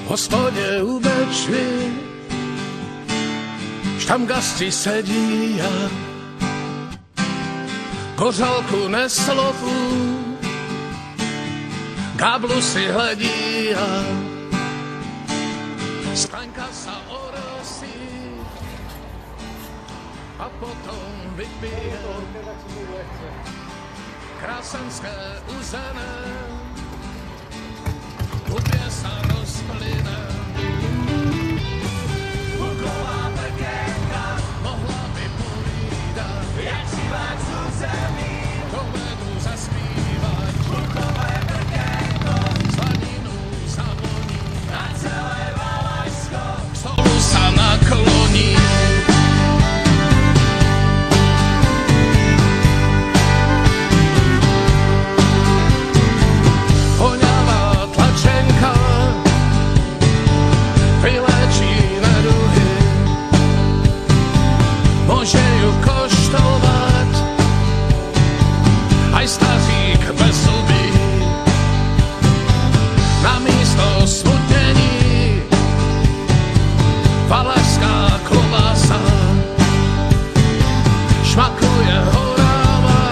hospodě u Bečvy, štamgasti sedí a kořálku neslopu, káblu si hledí a sklenka sa orosí a potom vypije krásenské uzené, hudbě sa rozplyne. Buková prkénka mohla by povídat, jak živák sú zemí, dovedu zaspívať. Bukové prkénko slaninu zavoní a celé Valašsko k stolu sa nakloní. Môže ju koštovať aj stařík bez zuby. Namiesto smutnení valašská klobása šmakuje horama,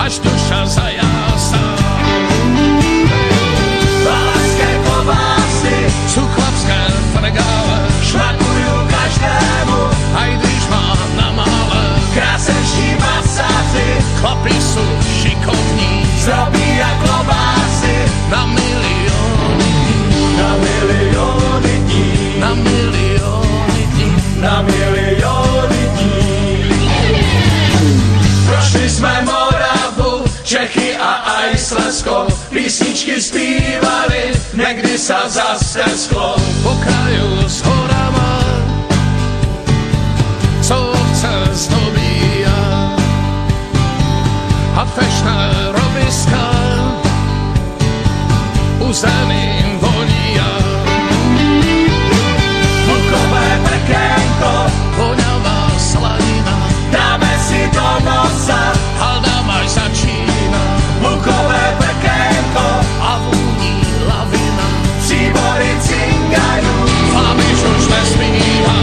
až duša zajásá. Valašské klobásy sú chlapské fregále, šmakujú každému, aj když má na mále. Krásenší masáci, chlapi sú šikovní, zrobia klobásy na milióny dní. Na milióny dní. Na milióny dní. Na milióny dní. Prošli sme Moravu, Čechy a aj Slezsko, písničky zpívali, niekdy sa zastesklo. Po kraju s horama, co ovce zdobíja a fešné robiska uzeným vonia. Bukové prkénko, voňavá slanina, dáme si do nosa, haldám až začína. Bukové prkénko a vúni lavina, příbory cingajú, Flamiš už nespíva.